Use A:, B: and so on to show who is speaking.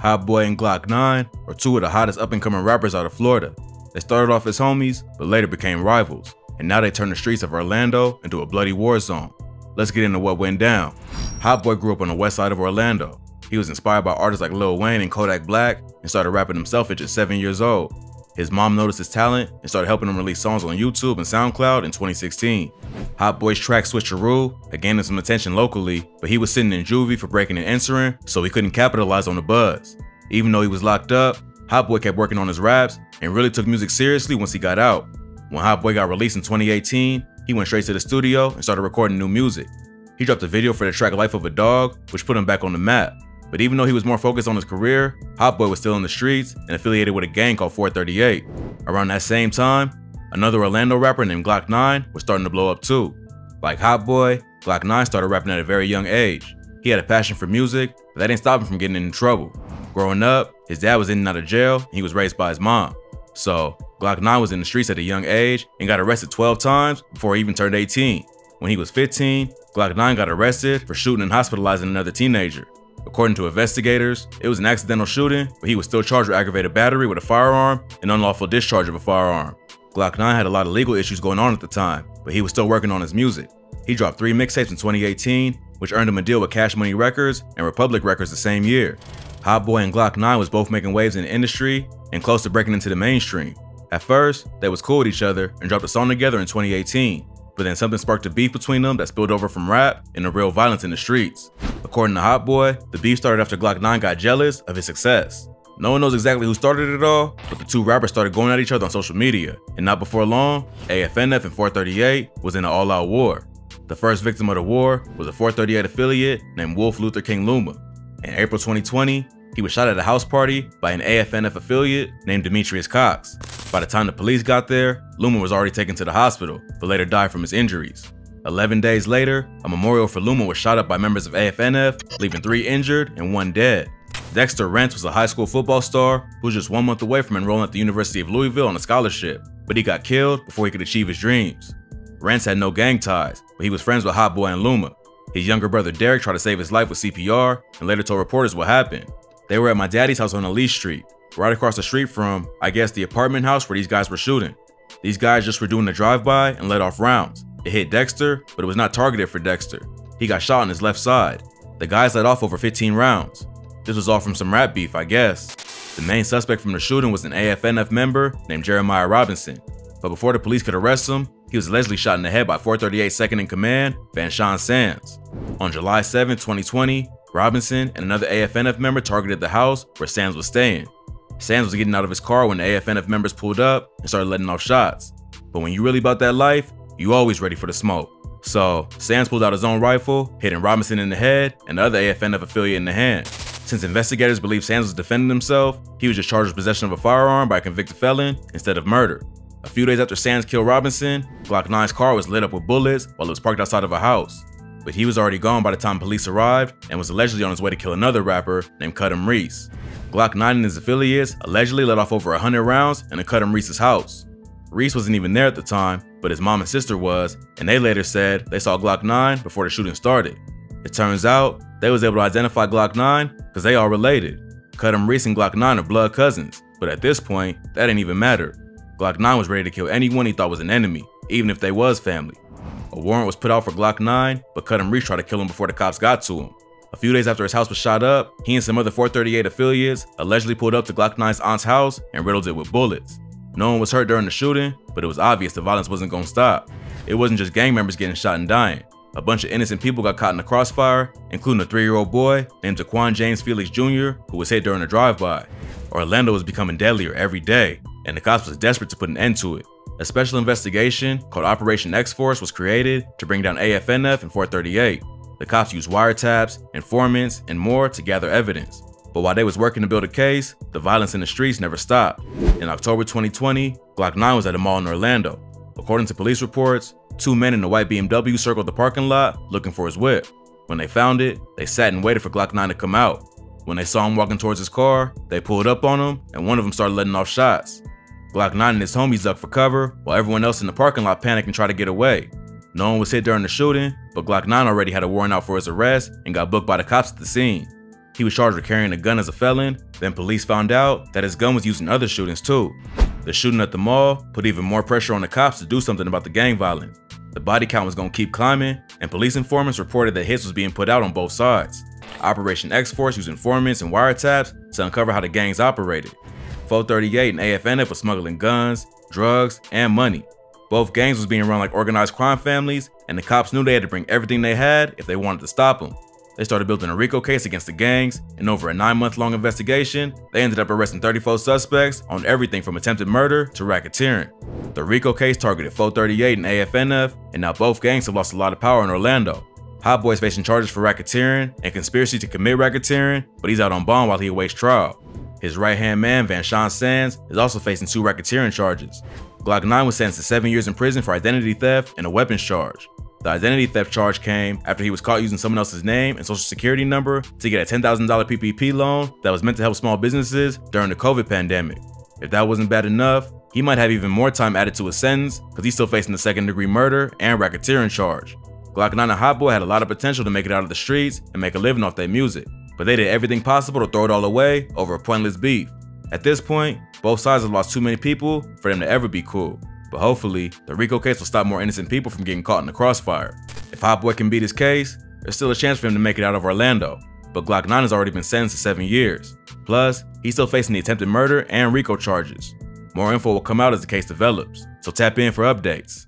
A: Hotboii and Glock 9 are two of the hottest up-and-coming rappers out of Florida. They started off as homies, but later became rivals, and now they turn the streets of Orlando into a bloody war zone. Let's get into what went down. Hotboii grew up on the west side of Orlando. He was inspired by artists like Lil Wayne and Kodak Black and started rapping himself at just 7 years old. His mom noticed his talent and started helping him release songs on YouTube and SoundCloud in 2016. Hotboii's track Switcheroo had gained him some attention locally, but he was sitting in juvie for breaking and entering, so he couldn't capitalize on the buzz. Even though he was locked up, Hotboii kept working on his raps and really took music seriously once he got out. When Hotboii got released in 2018, he went straight to the studio and started recording new music. He dropped a video for the track Life of a Dog, which put him back on the map. But even though he was more focused on his career, Hotboii was still in the streets and affiliated with a gang called 438. Around that same time, another Orlando rapper named Glock 9 was starting to blow up too. Like Hotboii, Glock 9 started rapping at a very young age. He had a passion for music, but that didn't stop him from getting into trouble. Growing up, his dad was in and out of jail and he was raised by his mom. So Glock 9 was in the streets at a young age and got arrested 12 times before he even turned 18. When he was 15, Glock 9 got arrested for shooting and hospitalizing another teenager. According to investigators, it was an accidental shooting, but he was still charged with aggravated battery with a firearm and unlawful discharge of a firearm. Glock 9 had a lot of legal issues going on at the time, but he was still working on his music. He dropped 3 mixtapes in 2018, which earned him a deal with Cash Money Records and Republic Records the same year. Hotboii and Glock 9 was both making waves in the industry and close to breaking into the mainstream. At first, they was cool with each other and dropped a song together in 2018. But then something sparked a beef between them that spilled over from rap into real violence in the streets. According to Hotboii, the beef started after Glock 9 got jealous of his success. No one knows exactly who started it all, but the two rappers started going at each other on social media, and not before long, AFNF and 438 was in an all-out war. The first victim of the war was a 438 affiliate named Wolf Luther King Luma. In April 2020, he was shot at a house party by an AFNF affiliate named Demetrius Cox. By the time the police got there, Luma was already taken to the hospital, but later died from his injuries. 11 days later, a memorial for Luma was shot up by members of AFNF, leaving 3 injured and 1 dead. Dexter Rentz was a high school football star who was just 1 month away from enrolling at the University of Louisville on a scholarship, but he got killed before he could achieve his dreams. Rentz had no gang ties, but he was friends with Hotboii and Luma. His younger brother Derek tried to save his life with CPR and later told reporters what happened. They were at my daddy's house on Elise Street, right across the street from, I guess, the apartment house where these guys were shooting. These guys just were doing a drive-by and let off rounds. It hit Dexter, but it was not targeted for Dexter. He got shot on his left side. The guys let off over 15 rounds. This was all from some rap beef, I guess. The main suspect from the shooting was an AFNF member named Jeremiah Robinson. But before the police could arrest him, he was allegedly shot in the head by 438 second in command, Vanshawn Sands. On July 7, 2020, Robinson and another AFNF member targeted the house where Sands was staying. Sands was getting out of his car when the AFNF members pulled up and started letting off shots. But when you really about that life, you always ready for the smoke. So Sands pulled out his own rifle, hitting Robinson in the head and the other AFNF affiliate in the hand. Since investigators believe Sands was defending himself, he was just charged with possession of a firearm by a convicted felon instead of murder. A few days after Sands killed Robinson, Glock 9's car was lit up with bullets while it was parked outside of a house. But he was already gone by the time police arrived and was allegedly on his way to kill another rapper named Cudham Reese. Glock 9 and his affiliates allegedly let off over 100 rounds in Cudham Reese's house. Reese wasn't even there at the time, but his mom and sister was, and they later said they saw Glock 9 before the shooting started. It turns out they was able to identify Glock 9 because they all related. Cudham Reese and Glock 9 are blood cousins, but at this point, that didn't even matter. Glock 9 was ready to kill anyone he thought was an enemy, even if they was family. A warrant was put out for Glock 9, but Cudham Reese tried to kill him before the cops got to him. A few days after his house was shot up, he and some other 438 affiliates allegedly pulled up to Glock 9's aunt's house and riddled it with bullets. No one was hurt during the shooting, but it was obvious the violence wasn't gonna stop. It wasn't just gang members getting shot and dying. A bunch of innocent people got caught in the crossfire, including a 3-year-old boy named Jaquan James Felix Jr., who was hit during a drive-by. Orlando was becoming deadlier every day, and the cops was desperate to put an end to it. A special investigation called Operation X-Force was created to bring down AFNF and 438. The cops used wiretaps, informants, and more to gather evidence. But while they was working to build a case, the violence in the streets never stopped. In October 2020, Glock 9 was at a mall in Orlando. According to police reports, 2 men in a white BMW circled the parking lot looking for his whip. When they found it, they sat and waited for Glock 9 to come out. When they saw him walking towards his car, they pulled up on him, and one of them started letting off shots. Glock 9 and his homies ducked for cover, while everyone else in the parking lot panicked and tried to get away. No one was hit during the shooting, but Glock 9 already had a warrant out for his arrest and got booked by the cops at the scene. He was charged with carrying a gun as a felon, then police found out that his gun was used in other shootings too. The shooting at the mall put even more pressure on the cops to do something about the gang violence. The body count was gonna keep climbing, and police informants reported that hits was being put out on both sides. Operation X-Force used informants and wiretaps to uncover how the gangs operated. 438 and AFNF was smuggling guns, drugs, and money. Both gangs was being run like organized crime families, and the cops knew they had to bring everything they had if they wanted to stop them. They started building a RICO case against the gangs, and over a 9-month-long investigation, they ended up arresting 34 suspects on everything from attempted murder to racketeering. The RICO case targeted 438 and AFNF, and now both gangs have lost a lot of power in Orlando. Hotboii is facing charges for racketeering and conspiracy to commit racketeering, but he's out on bond while he awaits trial. His right-hand man, Van Sean Sands, is also facing 2 racketeering charges. Glock 9 was sentenced to 7 years in prison for identity theft and a weapons charge. The identity theft charge came after he was caught using someone else's name and social security number to get a $10,000 PPP loan that was meant to help small businesses during the COVID pandemic. If that wasn't bad enough, he might have even more time added to his sentence because he's still facing the second-degree murder and racketeering charge. Glock 9 and Hotboii had a lot of potential to make it out of the streets and make a living off their music, but they did everything possible to throw it all away over a pointless beef. At this point, both sides have lost too many people for them to ever be cool. But hopefully, the RICO case will stop more innocent people from getting caught in the crossfire. If Hotboii can beat his case, there's still a chance for him to make it out of Orlando, but Glock 9 has already been sentenced to 7 years. Plus, he's still facing the attempted murder and RICO charges. More info will come out as the case develops, so tap in for updates.